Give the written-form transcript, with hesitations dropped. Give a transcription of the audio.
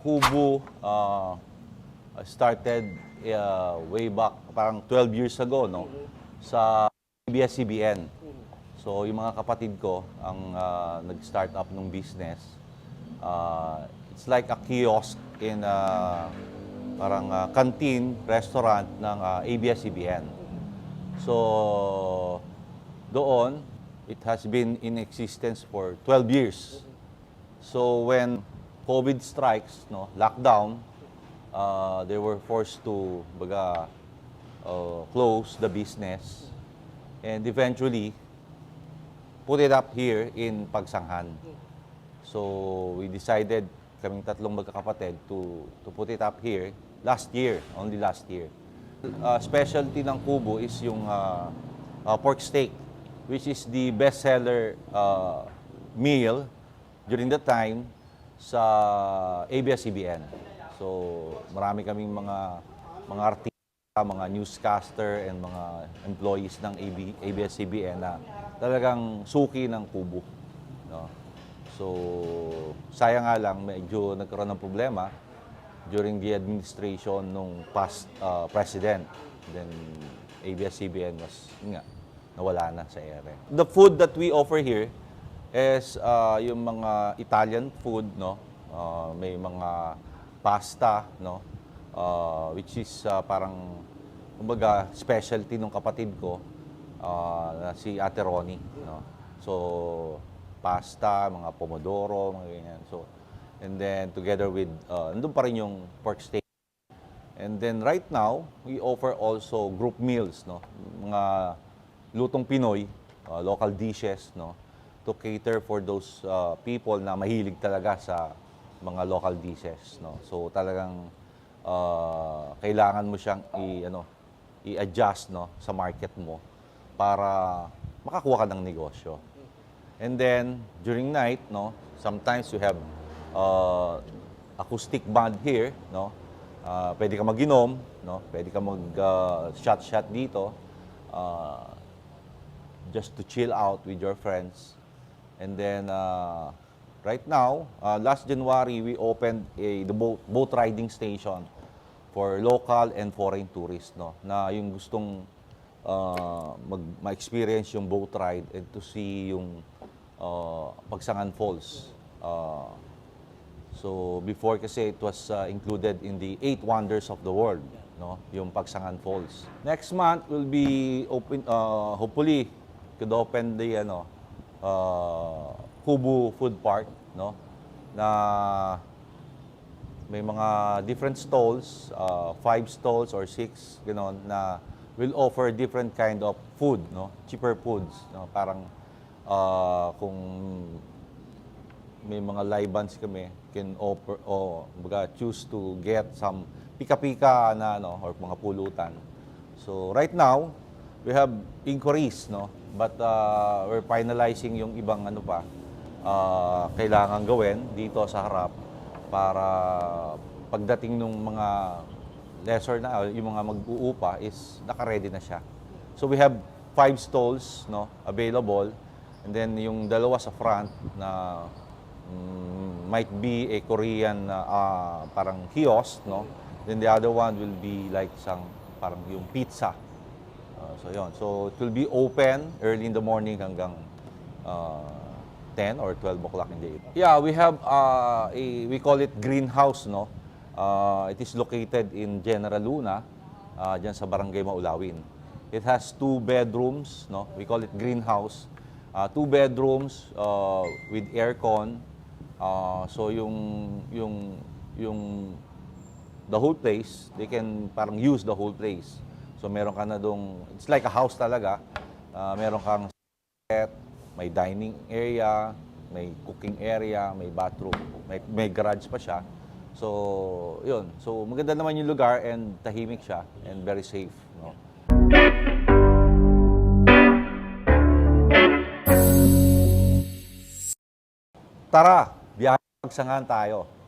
Kubo started way back, parang 12 years ago, no? Sa ABS-CBN. So, yung mga kapatid ko ang nag-start up ng business. It's like a kiosk in parang canteen, restaurant ng ABS-CBN. So, doon, it has been in existence for 12 years. So, when COVID strikes, no, lockdown, they were forced to close the business and eventually put it up here in Pagsanghan. So we decided, kaming tatlong magkakapatid, to put it up here last year, only last year. Specialty ng Kubo is yung pork steak, which is the bestseller meal during the time sa ABS-CBN. So, marami kaming mga artista, mga newscaster, and mga employees ng ABS-CBN na talagang suki ng Kubo. No? So, sayang nga lang, medyo nagkaroon ng problema during the administration nung past president. Then, ABS-CBN was, nawala na sa ere. The food that we offer here is yung mga Italian food, no? May mga pasta, no? Which is parang, kumbaga, specialty ng kapatid ko, si Ate Ronnie, no? So, pasta, mga pomodoro, mga ganyan. So, and then together with, nandun pa rin yung pork steak. And then right now, we offer also group meals, no? Mga lutong Pinoy, local dishes, no? To cater for those people na mahilig talaga sa mga local dishes, no? So talagang kailangan mo siyang i-adjust, no, sa market mo para makakuha ka ng negosyo. And then during night, no, sometimes you have acoustic band here, no? Pwede ka mag-inom, no? Pwede ka mag-shot dito just to chill out with your friends. And then, right now, last January, we opened the boat riding station for local and foreign tourists, no? Na yung gustong ma-experience yung boat ride and to see yung Pagsangan Falls. So, before kasi it was included in the 8 wonders of the world, no? Yung Pagsangan Falls. Next month will be open, hopefully, could open the Kubo Food Park, no? Na may mga different stalls, 5 stalls or 6, gano'n, na will offer different kind of food, no? Cheaper foods, no? Parang kung may mga live bands kami, can offer choose to get some pika-pika na, no, or mga pulutan. So right now, we have inquiries, no? But we're finalizing yung ibang kailangan gawin dito sa harap para pagdating ng mga lesser na, yung mga mag-uupa is naka-ready na siya. So we have 5 stalls, no, available, and then yung dalawa sa front na might be a Korean parang kiosk, no? Then the other one will be like parang yung pizza. So yun. So it will be open early in the morning hanggang 10 or 12 o'clock in the evening. Yeah, we have we call it greenhouse, no? It is located in General Luna, dyan sa Barangay Maulawin. It has 2 bedrooms, no? We call it greenhouse. 2 bedrooms with aircon. So the whole place, they can parang use the whole place. So meron ka na it's like a house talaga. Meron kang set, may dining area, may cooking area, may bathroom, may garage pa siya. So, yun. So maganda naman yung lugar and tahimik siya and very safe, no? Tara, biyahe Pagsangan tayo.